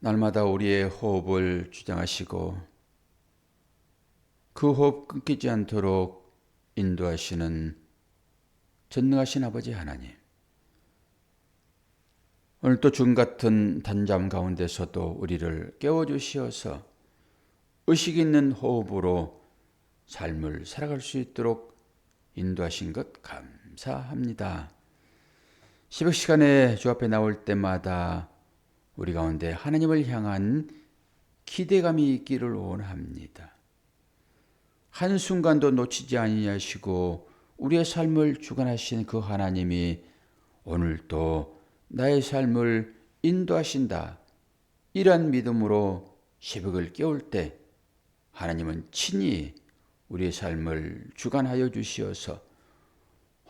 날마다 우리의 호흡을 주장하시고 그 호흡 끊기지 않도록 인도하시는 전능하신 아버지 하나님, 오늘 또 준 같은 단잠 가운데서도 우리를 깨워주시어서 의식 있는 호흡으로 삶을 살아갈 수 있도록 인도하신 것 감사합니다. 새벽 시간에 주 앞에 나올 때마다 우리 가운데 하나님을 향한 기대감이 있기를 원합니다. 한순간도 놓치지 아니하시고 우리의 삶을 주관하신 그 하나님이 오늘도 나의 삶을 인도하신다. 이러한 믿음으로 새벽을 깨울 때 하나님은 친히 우리의 삶을 주관하여 주시어서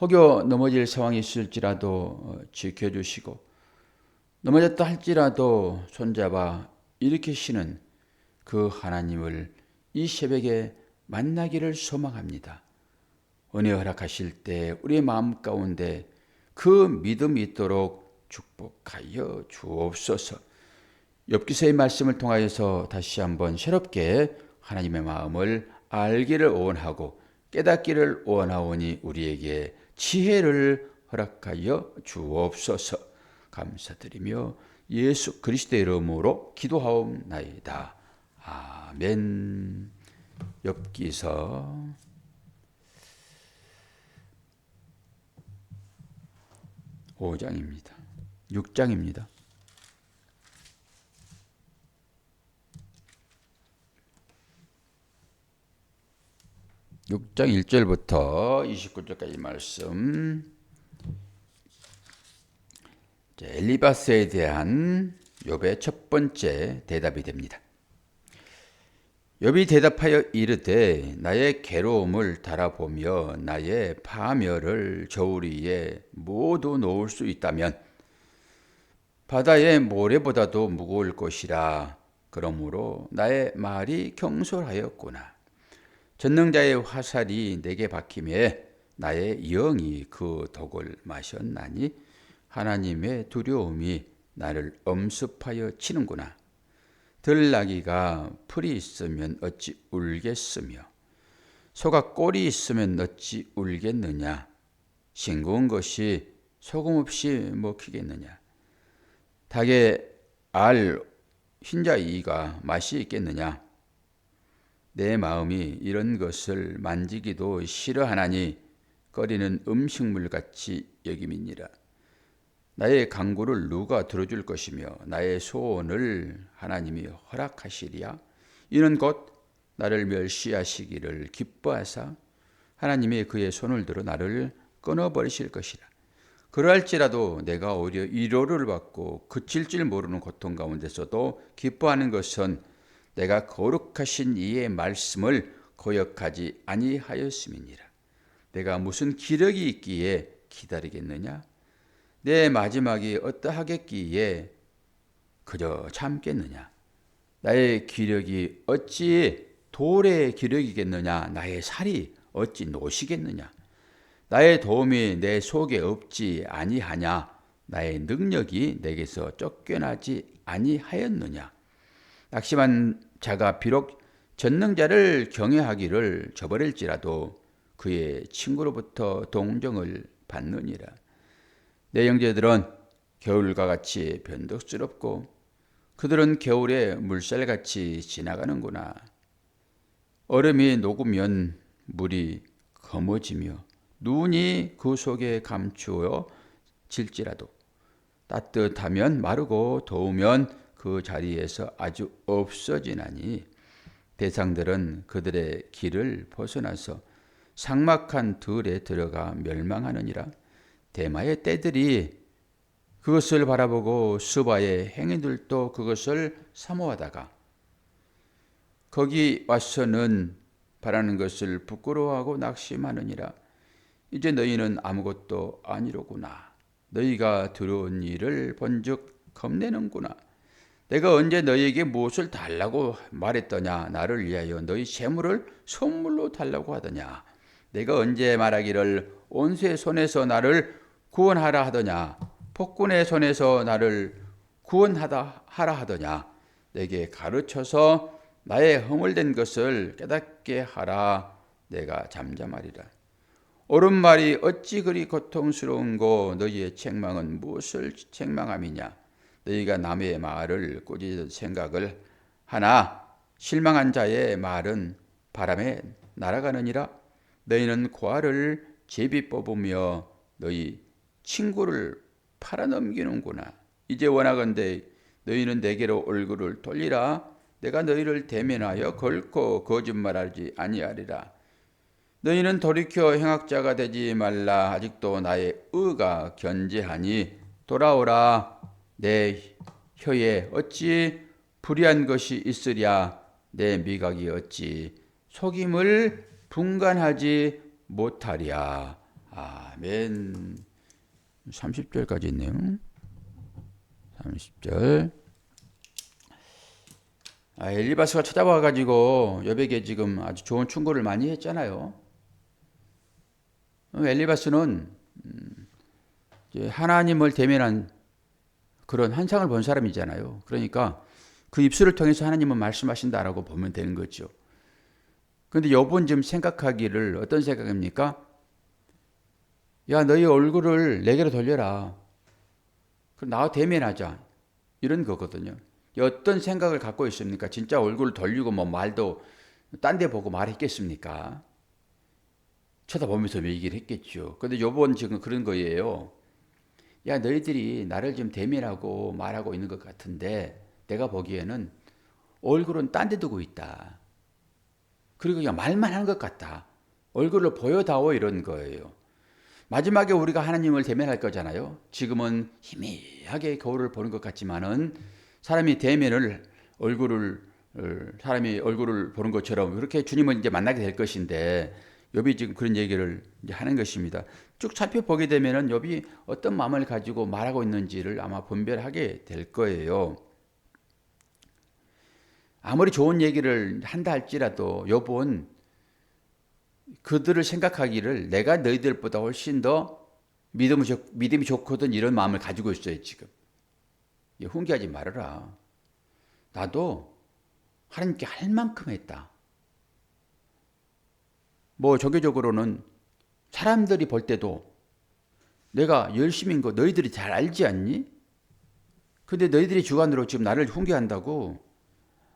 혹여 넘어질 상황이 있을지라도 지켜주시고 넘어졌다 할지라도 손잡아 일으키시는 그 하나님을 이 새벽에 만나기를 소망합니다. 은혜 허락하실 때 우리의 마음 가운데 그 믿음이 있도록 축복하여 주옵소서. 욥기서의 말씀을 통하여서 다시 한번 새롭게 하나님의 마음을 알기를 원하고 깨닫기를 원하오니 우리에게 지혜를 허락하여 주옵소서. 감사드리며 예수 그리스도의 이름으로 기도하옵나이다. 아멘. 욥기서 5장입니다. 6장입니다. (6장) 1절부터 29절까지 말씀. 엘리바스에 대한 욥의 첫 번째 대답이 됩니다. 욥이 대답하여 이르되 나의 괴로움을 달아보며 나의 파멸을 저울 위에 모두 놓을 수 있다면 바다의 모래보다도 무거울 것이라. 그러므로 나의 말이 경솔하였구나. 전능자의 화살이 내게 박힘에 나의 영이 그 독을 마셨나니 하나님의 두려움이 나를 엄습하여 치는구나. 들나귀가 풀이 있으면 어찌 울겠으며 소가 꼴이 있으면 어찌 울겠느냐. 싱거운 것이 소금 없이 먹히겠느냐. 닭의 알 흰자이가 맛이 있겠느냐. 내 마음이 이런 것을 만지기도 싫어하나니 꺼리는 음식물같이 여김이니라. 나의 간구를 누가 들어줄 것이며 나의 소원을 하나님이 허락하시리야. 이는 곧 나를 멸시하시기를 기뻐하사 하나님이 그의 손을 들어 나를 끊어버리실 것이라. 그러할지라도 내가 오히려 위로를 받고 그칠 줄 모르는 고통 가운데서도 기뻐하는 것은 내가 거룩하신 이의 말씀을 거역하지 아니하였음이니라. 내가 무슨 기력이 있기에 기다리겠느냐. 내 마지막이 어떠하겠기에 그저 참겠느냐. 나의 기력이 어찌 돌의 기력이겠느냐. 나의 살이 어찌 노시겠느냐. 나의 도움이 내 속에 없지 아니하냐. 나의 능력이 내게서 쫓겨나지 아니하였느냐. 낙심한 자가 비록 전능자를 경외하기를 저버릴지라도 그의 친구로부터 동정을 받느니라. 내 형제들은 겨울과 같이 변덕스럽고 그들은 겨울에 물살같이 지나가는구나. 얼음이 녹으면 물이 검어지며 눈이 그 속에 감추어 질지라도 따뜻하면 마르고 더우면 그 자리에서 아주 없어지나니 대상들은 그들의 길을 벗어나서 삭막한 들에 들어가 멸망하느니라. 대마의 떼들이 그것을 바라보고 수바의 행인들도 그것을 사모하다가 거기 와서는 바라는 것을 부끄러워하고 낙심하느니라. 이제 너희는 아무것도 아니로구나. 너희가 들어온 일을 본즉 겁내는구나. 내가 언제 너희에게 무엇을 달라고 말했더냐. 나를 위하여 너희 재물을 선물로 달라고 하더냐. 내가 언제 말하기를 온수의 손에서 나를 구원하라 하더냐. 폭군의 손에서 나를 구원하라 하더냐. 내게 가르쳐서 나의 허물된 것을 깨닫게 하라. 내가 잠잠하리라. 옳은 말이 어찌 그리 고통스러운고 너희의 책망은 무엇을 책망함이냐. 너희가 남의 말을 꾸짖을 생각을 하나 실망한 자의 말은 바람에 날아가느니라. 너희는 고아를 제비 뽑으며 너희 친구를 팔아넘기는구나. 이제 원하건대 너희는 내게로 얼굴을 돌리라. 내가 너희를 대면하여 결코 거짓말하지 아니하리라. 너희는 돌이켜 행악자가 되지 말라. 아직도 나의 의가 견제하니 돌아오라. 내 혀에 어찌 불의한 것이 있으랴. 내 미각이 어찌 속임을 분간하지 못하랴. 아멘. 30절까지 있네요. 30절. 엘리바스가 찾아와가지고 욥에게 지금 아주 좋은 충고를 많이 했잖아요. 엘리바스는 하나님을 대면한 그런 환상을 본 사람이잖아요. 그러니까 그 입술을 통해서 하나님은 말씀하신다라고 보면 되는 거죠. 그런데 욥은 지금 생각하기를 어떤 생각입니까? 야, 너희 얼굴을 내게로 돌려라. 그럼 나와 대면하자. 이런 거거든요. 어떤 생각을 갖고 있습니까? 진짜 얼굴을 돌리고 뭐 말도 딴 데 보고 말했겠습니까? 쳐다보면서 얘기를 했겠죠. 근데 요번 지금 그런 거예요. 야, 너희들이 나를 지금 대면하고 말하고 있는 것 같은데 내가 보기에는 얼굴은 딴 데 두고 있다. 그리고 그냥 말만 하는 것 같다. 얼굴을 보여다오 이런 거예요. 마지막에 우리가 하나님을 대면할 거잖아요. 지금은 희미하게 거울을 보는 것 같지만은 사람이 사람이 얼굴을 보는 것처럼 그렇게 주님을 이제 만나게 될 것인데 욥이 지금 그런 얘기를 이제 하는 것입니다. 쭉 살펴보게 되면은 욥이 어떤 마음을 가지고 말하고 있는지를 아마 분별하게 될 거예요. 아무리 좋은 얘기를 한다 할지라도 욥은 그들을 생각하기를 내가 너희들보다 훨씬 더 믿음이 좋거든 이런 마음을 가지고 있어요 지금. 훈계하지 말아라. 나도 하나님께 할 만큼 했다. 뭐 종교적으로는 사람들이 볼 때도 내가 열심인 거 너희들이 잘 알지 않니? 근데 너희들이 주관으로 지금 나를 훈계한다고?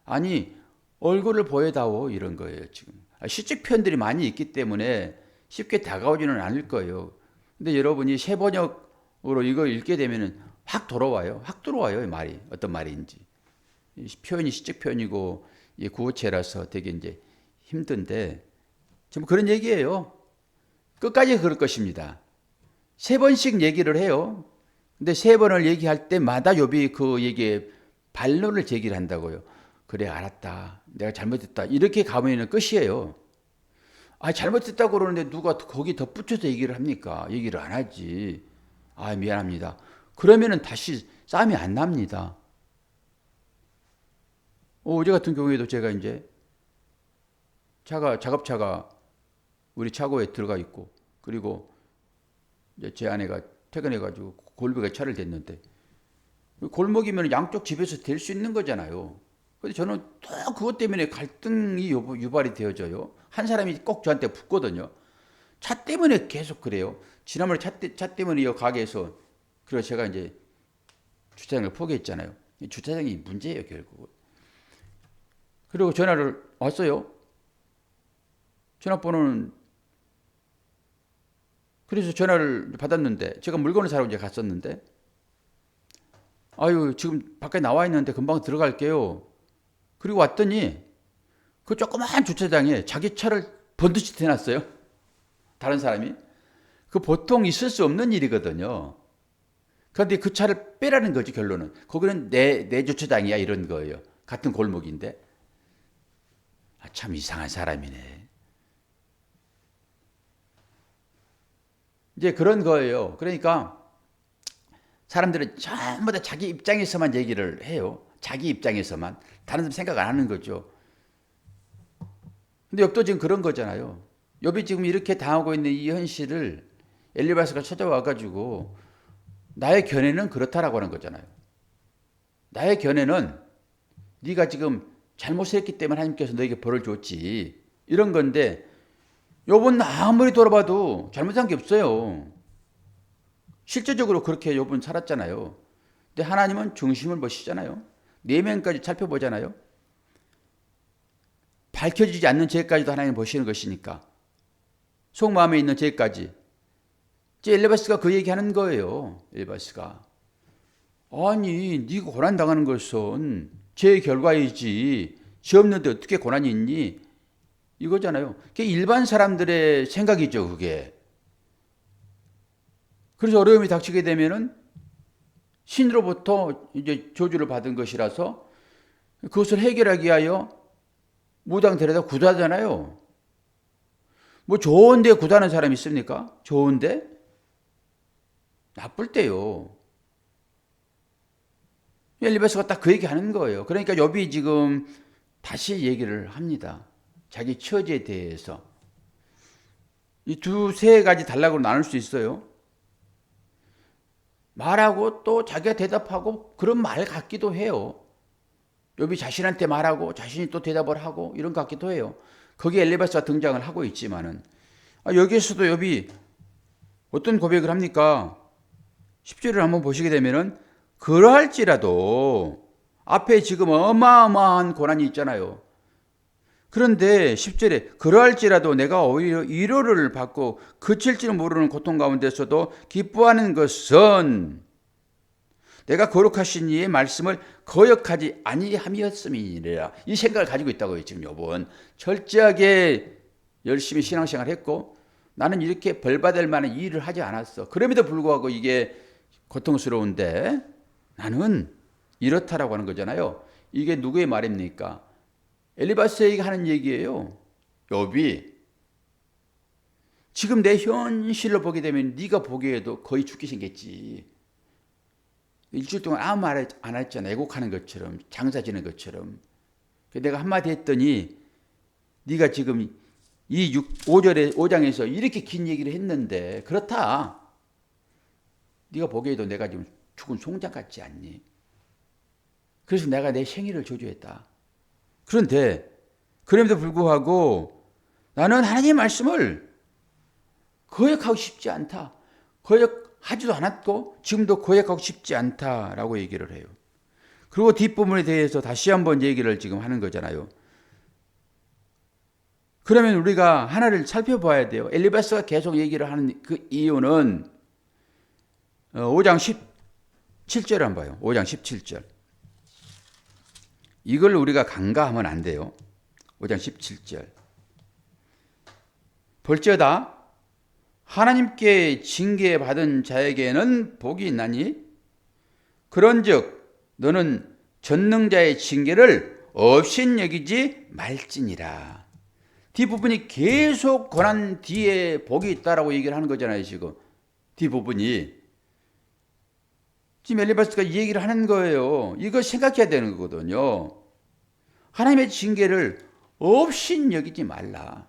아니 얼굴을 보여다오 이런 거예요 지금. 시적 표현들이 많이 있기 때문에 쉽게 다가오지는 않을 거예요. 근데 여러분이 세번역으로 이거 읽게 되면은 확 들어와요. 말이 어떤 말인지. 표현이 시적 표현이고 구어체라서 되게 이제 힘든데 지금 그런 얘기예요. 끝까지 그럴 것입니다. 3번씩 얘기를 해요. 근데 3번을 얘기할 때마다 욥이 그 얘기에 반론을 제기를 한다고요. 그래 알았다. 내가 잘못했다. 이렇게 가면 끝이에요. 잘못했다고 그러는데 누가 거기 덧붙여서 얘기를 합니까? 얘기를 안 하지. 미안합니다. 그러면은 다시 싸움이 안 납니다. 어제 같은 경우에도 제가 이제 작업차가 우리 차고에 들어가 있고 그리고 이제 제 아내가 퇴근해가지고 골목에 차를 댔는데 골목이면 양쪽 집에서 댈 수 있는 거잖아요. 근데 저는 또 그것 때문에 갈등이 유발이 되어져요. 한 사람이 꼭 저한테 붙거든요. 차 때문에 계속 그래요. 지난번에 차 때문에 이 가게에서 그래서 제가 이제 주차장을 포기했잖아요. 주차장이 문제예요 결국은. 그리고 전화를 왔어요. 전화번호는 그래서 전화를 받았는데 제가 물건을 사러 이제 갔었는데 지금 밖에 나와 있는데 금방 들어갈게요. 그리고 왔더니 그 조그마한 주차장에 자기 차를 번듯이 대놨어요. 다른 사람이. 그 보통 있을 수 없는 일이거든요. 그런데 그 차를 빼라는 거지 결론은. 거기는 내 주차장이야 이런 거예요. 같은 골목인데. 참 이상한 사람이네. 이제 그런 거예요. 그러니까 사람들은 전부 다 자기 입장에서만 얘기를 해요. 자기 입장에서만. 다른 사람 생각 안 하는 거죠. 근데 욥도 지금 그런 거잖아요. 욥이 지금 이렇게 당하고 있는 이 현실을 엘리바스가 찾아와가지고 나의 견해는 그렇다라고 하는 거잖아요. 나의 견해는 네가 지금 잘못했기 때문에 하나님께서 너에게 벌을 줬지. 이런 건데 욥은 아무리 돌아봐도 잘못한 게 없어요. 실제적으로 그렇게 욥은 살았잖아요. 근데 하나님은 중심을 보시잖아요. 내면까지 살펴보잖아요. 밝혀지지 않는 죄까지도 하나님 보시는 것이니까. 속마음에 있는 죄까지. 이제 엘리바스가 그 얘기하는 거예요. 엘리바스가. 아니 네가 고난당하는 것은 죄의 결과이지. 죄 없는데 어떻게 고난이 있니? 이거잖아요. 그게 일반 사람들의 생각이죠. 그게. 그래서 어려움이 닥치게 되면은 신으로부터 이제 저주를 받은 것이라서 그것을 해결하기 위하여 무당 데려다 구하잖아요. 뭐 좋은데 구하는 사람이 있습니까? 좋은데? 나쁠 때요. 엘리바스가 딱 그 얘기 하는 거예요. 그러니까 욥이 지금 다시 얘기를 합니다. 자기 처지에 대해서. 이 두세 가지 단락으로 나눌 수 있어요. 말하고 또 자기가 대답하고 그런 말 같기도 해요. 욥이 자신한테 말하고 자신이 또 대답을 하고 이런 것 같기도 해요. 거기에 엘리바스가 등장을 하고 있지만은 여기에서도 욥이 어떤 고백을 합니까? 10절을 한번 보시게 되면은 그러할지라도 앞에 지금 어마어마한 고난이 있잖아요. 그런데 10절에 그러할지라도 내가 오히려 위로를 받고 그칠지는 모르는 고통 가운데서도 기뻐하는 것은 내가 거룩하신 이의 말씀을 거역하지 아니함이었음이니라. 이 생각을 가지고 있다고요. 지금 욥은 철저하게 열심히 신앙생활 했고 나는 이렇게 벌받을 만한 일을 하지 않았어. 그럼에도 불구하고 이게 고통스러운데 나는 이렇다라고 하는 거잖아요. 이게 누구의 말입니까? 엘리바스에게 하는 얘기예요. 욥이 지금 내 현실로 보게 되면 네가 보기에도 거의 죽기 생겼지. 일주일 동안 아무 말 안 했잖아. 애곡하는 것처럼 장사 지는 것처럼. 내가 한마디 했더니 네가 지금 이 5장에서 이렇게 긴 얘기를 했는데 그렇다. 네가 보기에도 내가 지금 죽은 송장 같지 않니? 그래서 내가 내 생일을 저주했다. 그런데 그럼에도 불구하고 나는 하나님의 말씀을 거역하고 싶지 않다. 거역하지도 않았고 지금도 거역하고 싶지 않다라고 얘기를 해요. 그리고 뒷부분에 대해서 다시 한번 얘기를 지금 하는 거잖아요. 그러면 우리가 하나를 살펴봐야 돼요. 엘리바스가 계속 얘기를 하는 그 이유는 5장 17절 한번 봐요. 5장 17절. 이걸 우리가 간과하면 안 돼요. 5장 17절. 볼지어다 하나님께 징계받은 자에게는 복이 있나니 그런즉 너는 전능자의 징계를 없인 여기지 말지니라. 뒷부분이 계속 고난 뒤에 복이 있다라고 얘기를 하는 거잖아요. 지금 뒷부분이 지금 엘리바스가 이 얘기를 하는 거예요. 이거 생각해야 되는 거거든요. 하나님의 징계를 없인 여기지 말라.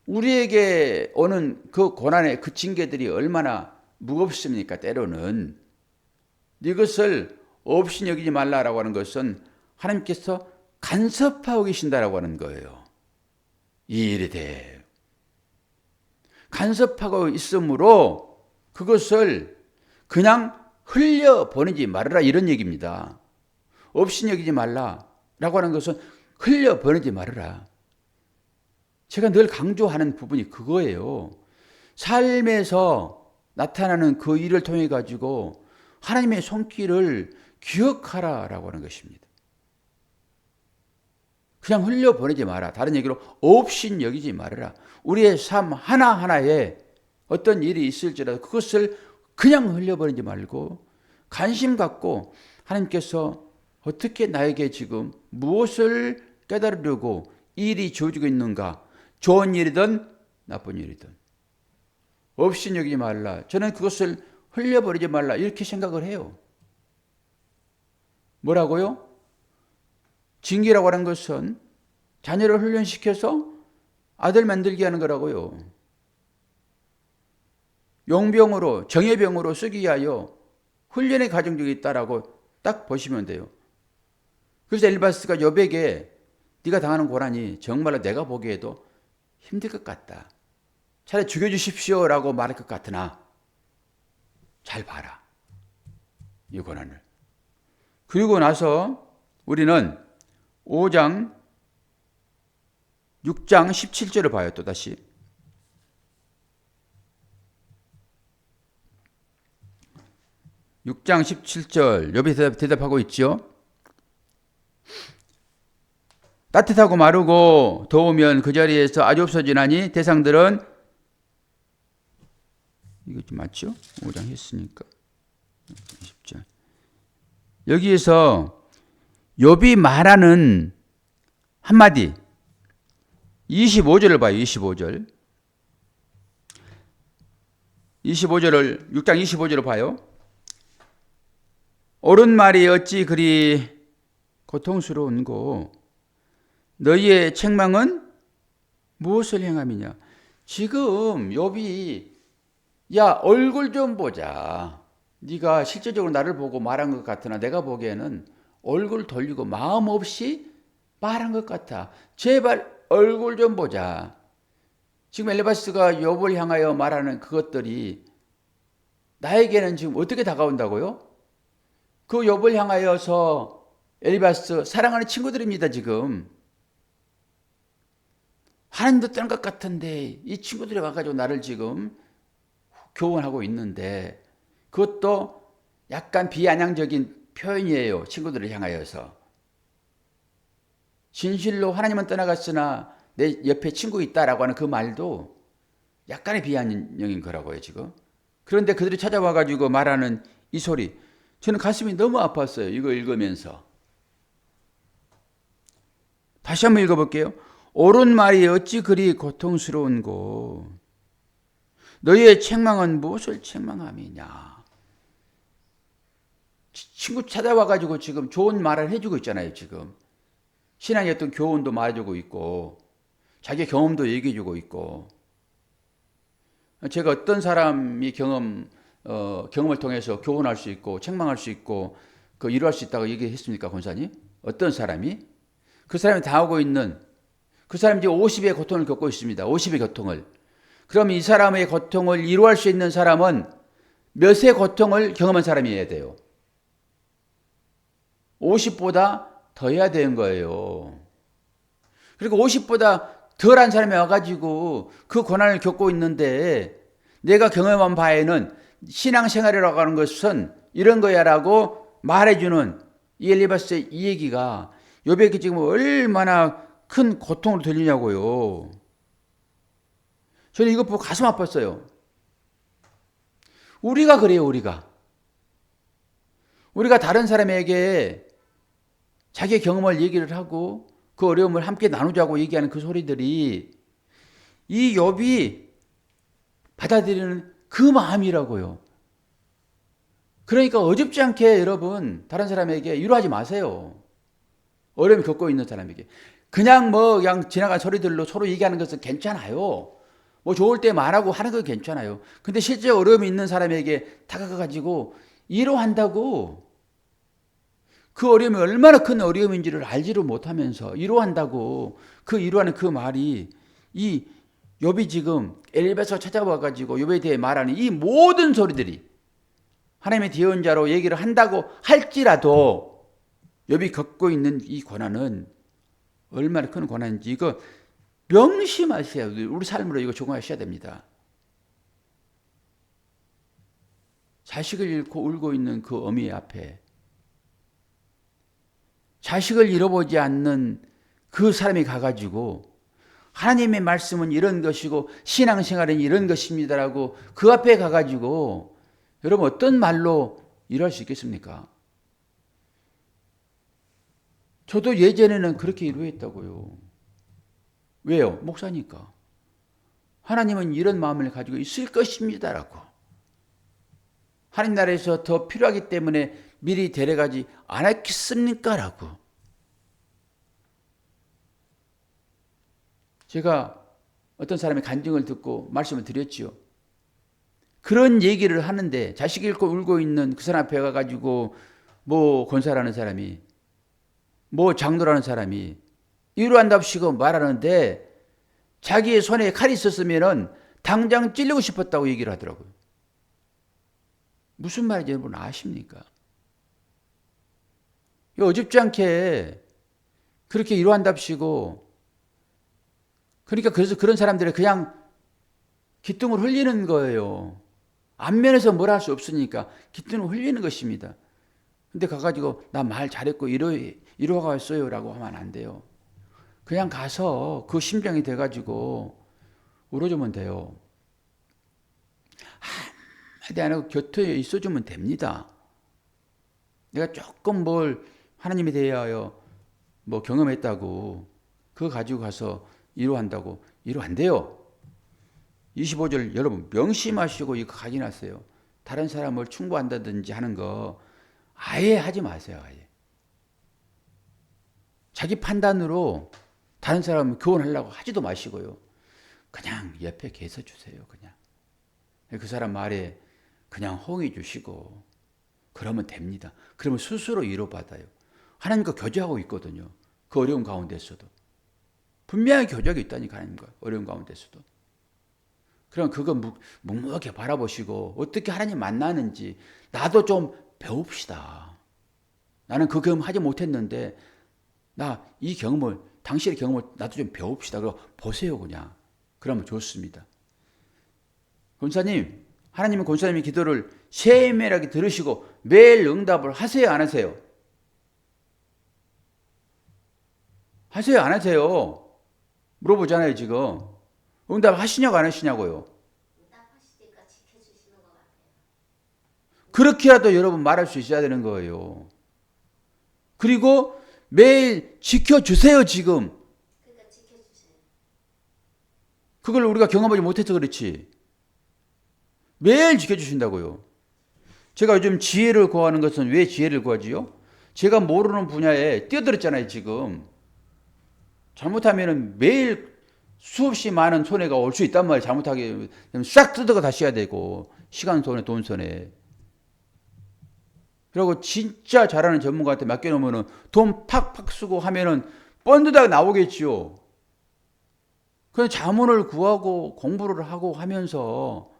우리에게 오는 그 고난의 그 징계들이 얼마나 무겁습니까? 때로는 이것을 없인 여기지 말라라고 하는 것은 하나님께서 간섭하고 계신다라고 하는 거예요. 이 일에 대해 간섭하고 있으므로 그것을 그냥 흘려보내지 말아라 이런 얘기입니다. 없인 여기지 말라라고 하는 것은 흘려보내지 말아라. 제가 늘 강조하는 부분이 그거예요. 삶에서 나타나는 그 일을 통해 가지고 하나님의 손길을 기억하라라고 하는 것입니다. 그냥 흘려보내지 마라. 다른 얘기로 없인 여기지 말아라. 우리의 삶 하나하나에 어떤 일이 있을지라도 그것을 그냥 흘려보내지 말고 관심 갖고 하나님께서 어떻게 나에게 지금 무엇을 깨달으려고 일이 주어지고 있는가? 좋은 일이든 나쁜 일이든 없인 여기지 말라. 저는 그것을 흘려버리지 말라 이렇게 생각을 해요. 뭐라고요? 징계라고 하는 것은 자녀를 훈련시켜서 아들 만들게 하는 거라고요. 용병으로 정예병으로 쓰기 위하여 훈련의 과정이 있다라고 딱 보시면 돼요. 그래서 엘리바스가 욥에게 네가 당하는 고난이 정말로 내가 보기에도 힘들 것 같다. 차라리 죽여주십시오라고 말할 것 같으나 잘 봐라. 이 고난을. 그리고 나서 우리는 6장 17절을 봐요. 또다시. 6장 17절 욥이 대답하고 있죠. 따뜻하고 마르고 더우면 그 자리에서 아주 없어지나니 대상들은 이거 좀 맞죠? 5장 했으니까 10절. 여기에서 욥이 말하는 한마디 25절을 봐요. 25절. 25절을 6장 25절을 봐요. 옳은 말이 어찌 그리 고통스러운고 너희의 책망은 무엇을 행함이냐. 지금 욥이 야 얼굴 좀 보자. 네가 실제적으로 나를 보고 말한 것 같으나 내가 보기에는 얼굴 돌리고 마음 없이 말한 것 같아. 제발 얼굴 좀 보자. 지금 엘리바스가 욥을 향하여 말하는 그것들이 나에게는 지금 어떻게 다가온다고요? 그 욥을 향하여서 엘리바스 사랑하는 친구들입니다. 지금 하나님도 떠난 것 같은데 이 친구들이 와가지고 나를 지금 교훈하고 있는데 그것도 약간 비아냥적인 표현이에요. 친구들을 향하여서. 진실로 하나님은 떠나갔으나 내 옆에 친구 있다라고 하는 그 말도 약간의 비아냥인 거라고요. 지금. 그런데 그들이 찾아와가지고 말하는 이 소리, 저는 가슴이 너무 아팠어요. 이거 읽으면서. 다시 한번 읽어볼게요. 옳은 말이 어찌 그리 고통스러운고 너희의 책망은 무엇을 책망함이냐. 친구 찾아와가지고 지금 좋은 말을 해주고 있잖아요. 지금 신앙의 어떤 교훈도 말해주고 있고 자기 경험도 얘기해주고 있고. 제가 어떤 사람이 경험을 통해서 교훈할 수 있고 책망할 수 있고 그 이루할 수 있다고 얘기했습니까, 권사님? 어떤 사람이? 그 사람이 당하고 있는 그 사람이 이제 50의 고통을 겪고 있습니다. 50의 고통을. 그럼 이 사람의 고통을 이루할 수 있는 사람은 몇의 고통을 경험한 사람이어야 돼요? 50보다 더 해야 되는 거예요. 그리고 50보다 덜한 사람이 와가지고 그 고난을 겪고 있는데 내가 경험한 바에는 신앙생활이라고 하는 것은 이런 거야라고 말해주는 이 엘리바스의 이 얘기가 욥에게 지금 얼마나 큰 고통으로 들리냐고요. 저는 이거 보고 가슴 아팠어요. 우리가 그래요. 우리가 다른 사람에게 자기의 경험을 얘기를 하고 그 어려움을 함께 나누자고 얘기하는 그 소리들이 이 욥이 받아들이는 그 마음이라고요. 그러니까 어줍지 않게 여러분 다른 사람에게 위로하지 마세요. 어려움을 겪고 있는 사람에게. 그냥 지나간 소리들로 서로 얘기하는 것은 괜찮아요. 좋을 때 말하고 하는 건 괜찮아요. 근데 실제 어려움이 있는 사람에게 다가가가지고 위로한다고 그 어려움이 얼마나 큰 어려움인지를 알지를 못하면서 위로한다고 그 위로하는 그 말이 이 욥이 지금 엘리바스가 찾아와가지고 욥에 대해 말하는 이 모든 소리들이 하나님의 대언자로 얘기를 한다고 할지라도 욥이 겪고 있는 이 고난은 얼마나 큰 고난인지 이거 명심하세요. 우리 삶으로 이거 적용하셔야 됩니다. 자식을 잃고 울고 있는 그 어미 앞에 자식을 잃어보지 않는 그 사람이 가가지고 하나님의 말씀은 이런 것이고 신앙생활은 이런 것입니다라고 그 앞에 가가지고 여러분 어떤 말로 일할 수 있겠습니까? 저도 예전에는 그렇게 이루었다고요. 왜요? 목사니까. 하나님은 이런 마음을 가지고 있을 것입니다라고. 하나님 나라에서 더 필요하기 때문에 미리 데려가지 않았겠습니까? 라고. 제가 어떤 사람의 간증을 듣고 말씀을 드렸지요. 그런 얘기를 하는데 자식 잃고 울고 있는 그 사람 앞에 가가지고 권사라는 사람이 뭐 장로라는 사람이 이러한답시고 말하는데 자기의 손에 칼이 있었으면은 당장 찔리고 싶었다고 얘기를 하더라고요. 무슨 말인지 여러분 아십니까? 어줍지 않게 그렇게 이러한답시고, 그러니까 그래서 그런 사람들이 그냥 기똥을 흘리는 거예요. 안면에서 뭘 할 수 없으니까 기똥을 흘리는 것입니다. 근데 가가지고 나 말 잘했고 이러가 왔어요 라고 하면 안 돼요. 그냥 가서 그 심정이 돼가지고 울어주면 돼요. 한마디 안 하고 곁에 있어주면 됩니다. 내가 조금 뭘 하나님에 대하여 뭐 경험했다고 그거 가지고 가서 위로한다고 위로 안 돼요. 25절 여러분 명심하시고 이거 각인하세요. 다른 사람을 충고한다든지 하는 거 아예 하지 마세요. 아예. 자기 판단으로 다른 사람을 교훈하려고 하지도 마시고요. 그냥 옆에 계셔 주세요. 그냥 그 사람 말에 그냥 호응해 주시고 그러면 됩니다. 그러면 스스로 위로받아요. 하나님과 교제하고 있거든요. 그 어려운 가운데서도. 분명히 교제하고 있다니까 하나님과 어려운 가운데서도. 그럼 그거 묵묵하게 바라보시고 어떻게 하나님 만나는지 나도 좀 배웁시다. 나는 그 경험 하지 못했는데 나 이 경험을 당신의 경험을 나도 좀 배웁시다. 그거 보세요 그냥. 그러면 좋습니다. 권사님, 하나님은 권사님의 기도를 세밀하게 들으시고 매일 응답을 하세요 안 하세요? 하세요 안 하세요? 물어보잖아요 지금. 응답 하시냐고 안 하시냐고요? 응답하시니까 지켜주시는 것 같아요. 그렇게라도 여러분 말할 수 있어야 되는 거예요. 그리고 매일 지켜주세요 지금. 그러니까 지켜주세요. 그걸 우리가 경험하지 못해서 그렇지. 매일 지켜주신다고요. 제가 요즘 지혜를 구하는 것은 왜 지혜를 구하지요? 제가 모르는 분야에 뛰어들었잖아요 지금. 잘못하면 매일 수없이 많은 손해가 올 수 있단 말이에요. 잘못하게 싹 뜯어가 다시 해야 되고 시간 손해 돈 손해. 그리고 진짜 잘하는 전문가한테 맡겨놓으면 돈 팍팍 쓰고 하면은 뻔드다가 나오겠지요. 그냥 자문을 구하고 공부를 하고 하면서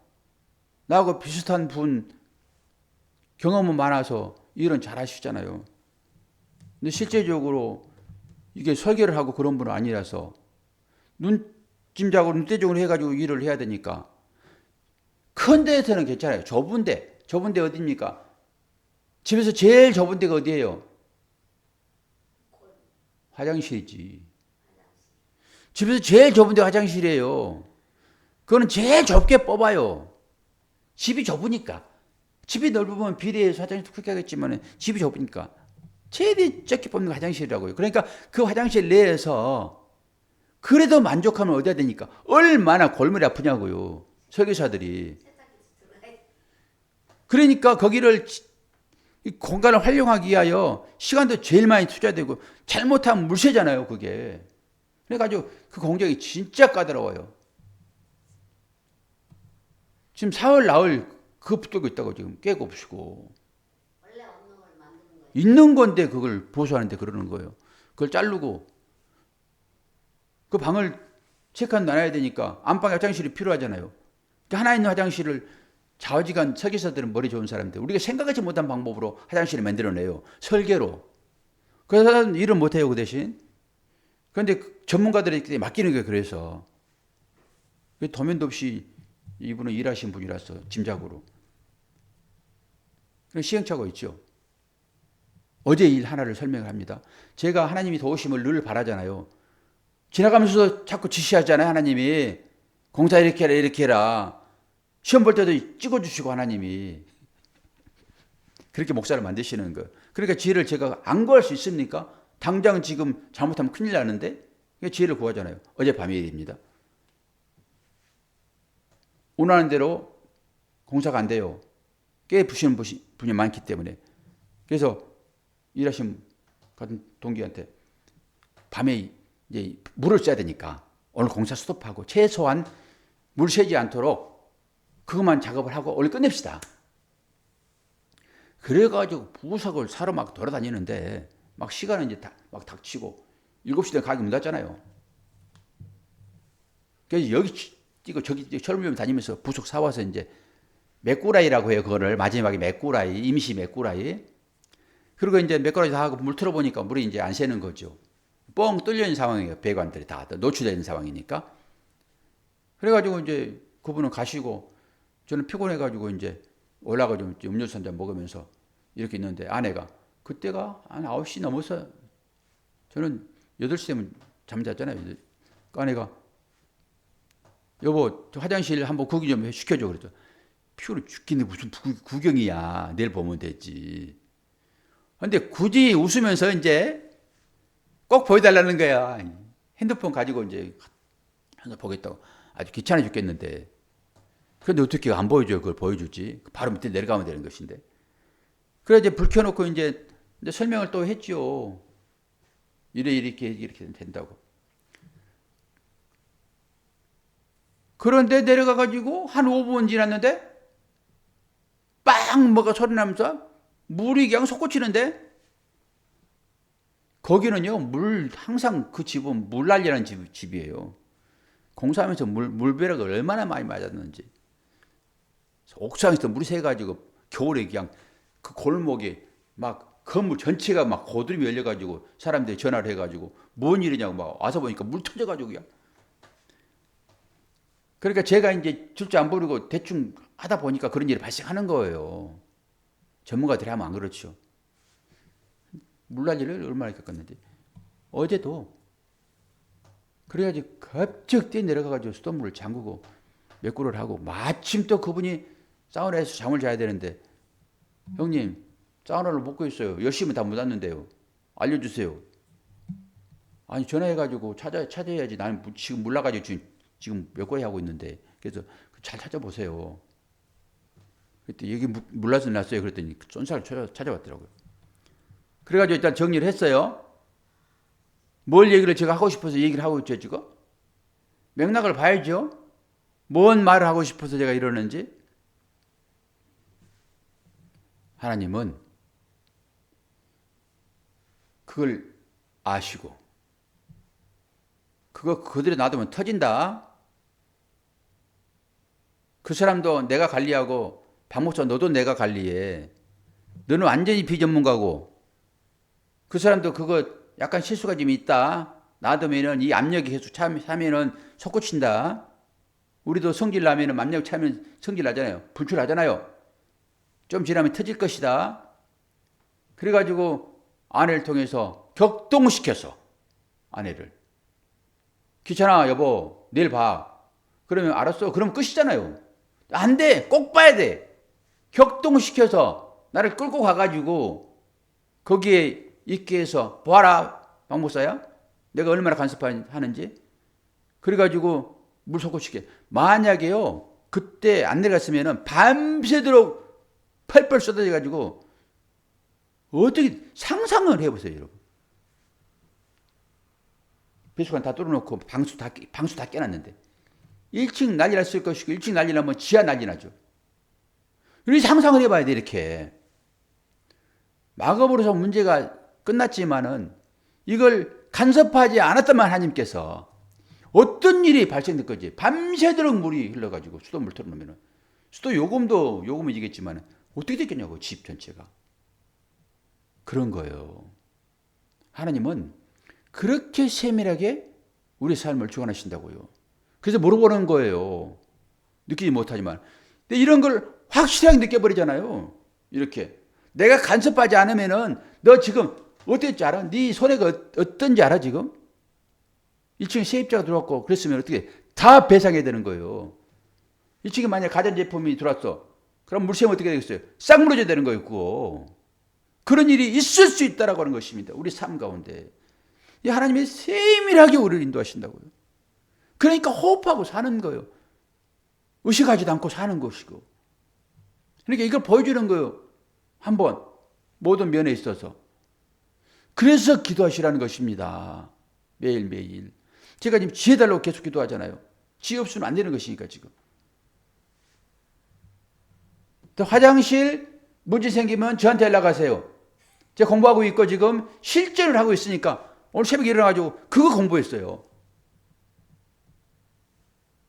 나하고 비슷한 분 경험은 많아서 일은 잘 하시잖아요. 근데 실제적으로 이게 설계를 하고 그런 분은 아니라서 눈짐작으로 눈대중으로 해가지고 일을 해야 되니까 큰 데에서는 괜찮아요. 좁은 데 어디입니까? 집에서 제일 좁은 데가 어디예요? 화장실이지. 집에서 제일 좁은 데가 화장실이에요. 그거는 제일 좁게 뽑아요. 집이 좁으니까. 집이 넓으면 비례해서 화장실도 크게 하겠지만 집이 좁으니까 제일 적게 뽑는 게 화장실이라고요. 그러니까 그 화장실 내에서 그래도 만족하면 어디야 되니까 얼마나 골머리 아프냐고요. 설교사들이. 그러니까 거기를 공간을 활용하기 위하여 시간도 제일 많이 투자되고 잘못하면 물새잖아요 그게. 그래가지고 그 공정이 진짜 까다로워요. 지금 사흘 나흘 그거 붙들고 있다고 지금 깨고 없이고. 원래 없는 걸 만드는 거예요. 있는 건데 그걸 보수하는데 그러는 거예요. 그걸 자르고 그 방을 체크한 나눠야 되니까 안방에 화장실이 필요하잖아요. 그러니까 하나 있는 화장실을 좌우지간 설계사들은 머리 좋은 사람들 우리가 생각하지 못한 방법으로 화장실을 만들어내요. 설계로. 그래서 일을 못해요 그 대신. 그런데 전문가들에게 맡기는 게 그래서 도면도 없이 이분은 일하신 분이라서 짐작으로. 시행착오 있죠. 어제 일 하나를 설명을 합니다. 제가 하나님이 도우심을 늘 바라잖아요. 지나가면서 자꾸 지시하잖아요 하나님이. 공사 이렇게 해라 이렇게 해라. 시험 볼 때도 찍어주시고 하나님이. 그렇게 목사를 만드시는 거예요. 그러니까 지혜를 제가 안 구할 수 있습니까? 당장 지금 잘못하면 큰일 나는데 지혜를 구하잖아요. 어젯밤의 일입니다. 원하는 대로 공사가 안 돼요. 깨부시는 분이 많기 때문에. 그래서 일하신 같은 동기한테 밤에 이제 물을 써야 되니까 오늘 공사 스톱하고 최소한 물 새지 않도록 그것만 작업을 하고 오늘 끝냅시다. 그래가지고 부석을 사러 막 돌아다니는데 막 시간은 이제 막 닥치고 7시 되면 가게 문 닫잖아요. 그래서 여기 이거 저기 철물점 다니면서 부속 사와서 이제 메꾸라이라고 해요. 그거를 마지막에 메꾸라이, 임시 메꾸라이. 그리고 이제 메꾸라이 다 하고 물 틀어보니까 물이 이제 안 새는 거죠. 뻥 뚫려 있는 상황이에요. 배관들이 다 노출되어 있는 상황이니까. 그래가지고 이제 그분은 가시고 저는 피곤해가지고 이제 올라가지고 음료수 한 잔 먹으면서 이렇게 있는데 아내가 그때가 한 9시 넘어서 저는 8시 되면 잠잤잖아요. 그러니까 아내가 여보 화장실 한번 구경 좀 시켜줘 그랬죠. 피곤해 죽겠는데 무슨 구경이야. 내일 보면 되지. 근데 굳이 웃으면서 이제 꼭 보여달라는 거야. 핸드폰 가지고 이제 하나 보겠다고. 아주 귀찮아 죽겠는데. 그런데 어떻게 안 보여줘요? 그걸 보여주지. 바로 밑에 내려가면 되는 것인데. 그래 이제 불 켜놓고 이제 설명을 또 했죠. 이렇게 된다고. 그런데 내려가가지고 한 5분 지났는데 빵 뭐가 소리 나면서 물이 그냥 솟구치는데 거기는요 물 항상 그 집은 물 난리라는 집이에요. 공사하면서 물벼락을 얼마나 많이 맞았는지 옥상에서 물이 새가지고 겨울에 그냥 그 골목에 막 건물 전체가 막 고드름이 열려가지고 사람들이 전화를 해가지고 뭔 일이냐고 막 와서 보니까 물 터져가지고 그냥. 그러니까 제가 이제 줄 줄 안 모르고 대충 하다 보니까 그런 일이 발생하는 거예요. 전문가들이 하면 안 그렇죠. 물난리를 얼마나 겪었는데 어제도 그래가지고 갑자기 뛰어내려가가지고 수돗물을 잠그고 메꾸를 하고 마침 또 그분이 사우나에서 잠을 자야 되는데 형님 사우나를 못 있어요. 10시면 다 문 닫는데요. 알려주세요. 아니 전화해가지고 찾아야지. 나는 지금 몰라가지고 지금 메꾸리 하고 있는데 그래서 잘 찾아보세요. 그때 여기 몰라서 났어요. 그랬더니 쏜살 찾아왔더라고요. 그래가지고 일단 정리를 했어요. 뭘 얘기를 제가 하고 싶어서 얘기를 하고 있죠 지금? 맥락을 봐야죠. 뭔 말을 하고 싶어서 제가 이러는지. 하나님은 그걸 아시고 그거 그대로 놔두면 터진다. 그 사람도 내가 관리하고 박목사 너도 내가 관리해. 너는 완전히 비전문가고 그 사람도 그거 약간 실수가 좀 있다. 놔두면은 이 압력이 계속 차면은 솟구친다. 우리도 성질 나면은 압력 차면 성질 나잖아요. 분출하잖아요. 좀 지나면 터질 것이다. 그래가지고 아내를 통해서 격동시켜서 아내를 귀찮아 여보 내일 봐. 그러면 알았어. 그럼 끝이잖아요. 안 돼. 꼭 봐야 돼. 격동시켜서 나를 끌고 가가지고 거기에 있게 해서 보아라 박 목사야. 내가 얼마나 간섭하는지. 그래가지고 물 솟구시켜. 만약에요 그때 안 내려갔으면 밤새도록 펄펄 쏟아져가지고 어떻게 상상을 해보세요 여러분. 배수관 다 뚫어놓고 방수 다 깨놨는데 1층 난리 났을 것이고 1층 난리 나면 지하 난리 나죠. 이렇게 상상을 해봐야 돼. 이렇게 마검으로서 문제가 끝났지만은 이걸 간섭하지 않았다만 하나님께서 어떤 일이 발생될 거지. 밤새도록 물이 흘러가지고 수돗물 틀어놓으면 수도 요금이지겠지만 어떻게 됐겠냐고. 집 전체가. 그런 거예요. 하나님은 그렇게 세밀하게 우리 삶을 주관하신다고요. 그래서 물어보는 거예요. 느끼지 못하지만. 근데 이런 걸 확실하게 느껴버리잖아요. 이렇게. 내가 간섭하지 않으면은 너 지금 어땠지 알아? 네 손해가 어떤지 알아 지금? 1층에 세입자가 들어왔고 그랬으면 어떻게 다 배상해야 되는 거예요. 1층에 만약 가전제품이 들어왔어. 그럼 물세면 어떻게 되겠어요? 싹 무너져야 되는 거예요. 그거. 그런 일이 있을 수 있다라고 하는 것입니다. 우리 삶 가운데. 하나님이 세밀하게 우리를 인도하신다고요. 그러니까 호흡하고 사는 거예요. 의식하지도 않고 사는 것이고. 그러니까 이걸 보여주는 거예요. 한번 모든 면에 있어서. 그래서 기도하시라는 것입니다. 매일매일. 제가 지금 지혜 달라고 계속 기도하잖아요. 지혜 없으면 안 되는 것이니까 지금. 또 화장실 문제 생기면 저한테 연락하세요. 제가 공부하고 있고 지금 실전을 하고 있으니까 오늘 새벽에 일어나가지고 그거 공부했어요.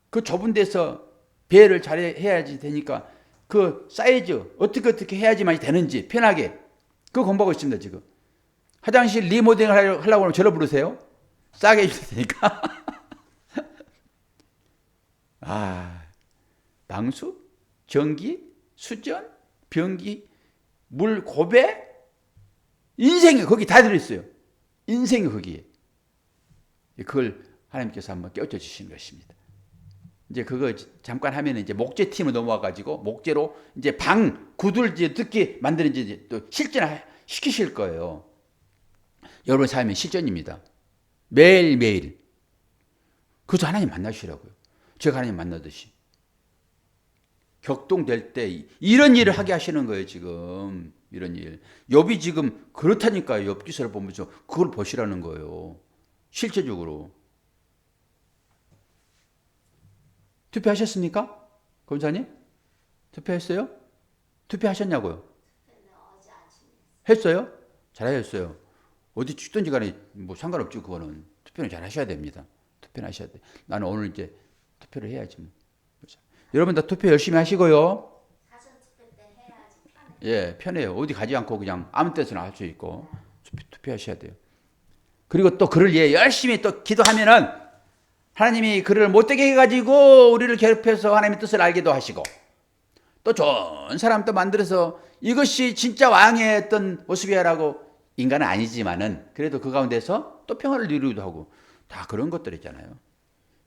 그 좁은 데서 배를 잘 해야지 되니까 그 사이즈 어떻게 해야지만 되는지 편하게 그거 공부하고 있습니다. 지금 화장실 리모델링 하려고 하면 저를 부르세요. 싸게 해줄 테니까. 방수, 전기, 수전, 변기, 물 고배, 인생이 거기 다 들어있어요. 인생이 거기에. 그걸 하나님께서 한번 깨우쳐 주시는 것입니다. 이제 그거 잠깐 하면 이제 목재 팀으로 넘어와가지고 목재로 이제 방 구들 이제 듣게 만드는 이제 또 실전 시키실 거예요. 여러분 삶의 실전입니다. 매일매일. 그래서 하나님 만나시라고요. 제가 하나님 만나듯이. 격동될 때 이런 일을 하게 하시는 거예요. 지금 이런 일. 욥이 지금 그렇다니까요. 욥 기서를 보면서 그걸 보시라는 거예요. 실제적으로. 투표하셨습니까? 검사님? 투표했어요? 투표하셨냐고요? 어제 아침에 했어요? 잘하셨어요. 어디 죽든지 간에 뭐 상관없죠. 그거는. 투표는 잘 하셔야 됩니다. 투표는 하셔야 돼. 나는 오늘 이제 투표를 해야지. 뭐. 여러분 다 투표 열심히 하시고요. 사전 투표 때 해야지 편해. 예, 편해요. 어디 가지 않고 그냥 아무 때서나 할 수 있고 투표하셔야 돼요. 그리고 또 그를 위해 열심히 또 기도하면은 하나님이 그를 못되게 해가지고 우리를 괴롭혀서 하나님의 뜻을 알게도 하시고 또 좋은 사람 또 만들어서 이것이 진짜 왕의 어떤 모습이야라고 인간은 아니지만은 그래도 그 가운데서 또 평화를 이루기도 하고 다 그런 것들 있잖아요.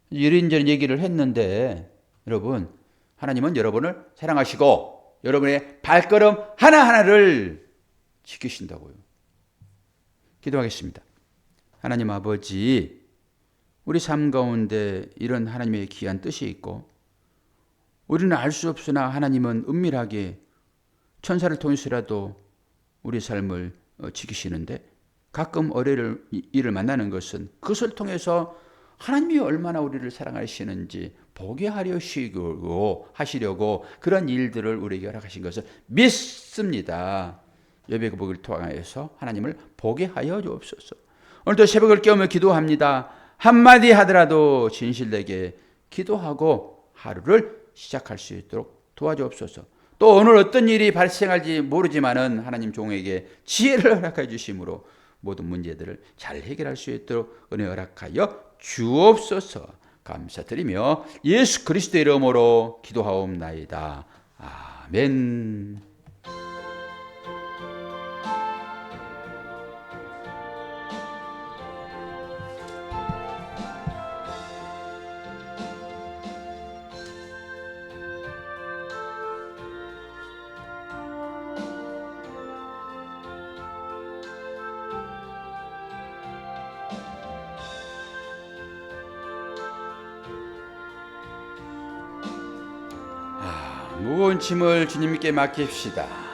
이런저런 얘기를 했는데 여러분 하나님은 여러분을 사랑하시고 여러분의 발걸음 하나하나를 지키신다고요. 기도하겠습니다. 하나님 아버지 우리 삶 가운데 이런 하나님의 귀한 뜻이 있고 우리는 알 수 없으나 하나님은 은밀하게 천사를 통해서라도 우리 삶을 지키시는데 가끔 어뢰를 일을 만나는 것은 그것을 통해서 하나님이 얼마나 우리를 사랑하시는지 보게 하시려고 그런 일들을 우리에게 허락하신 것을 믿습니다. 욥의 그 복을 통하여서 하나님을 보게 하여 주옵소서. 오늘도 새벽을 깨우며 기도합니다. 한마디 하더라도 진실되게 기도하고 하루를 시작할 수 있도록 도와주옵소서. 또 오늘 어떤 일이 발생할지 모르지만은 하나님 종에게 지혜를 허락해 주심으로 모든 문제들을 잘 해결할 수 있도록 은혜 허락하여 주옵소서. 감사드리며 예수 그리스도의 이름으로 기도하옵나이다. 아멘. 무거운 짐을 주님께 맡깁시다.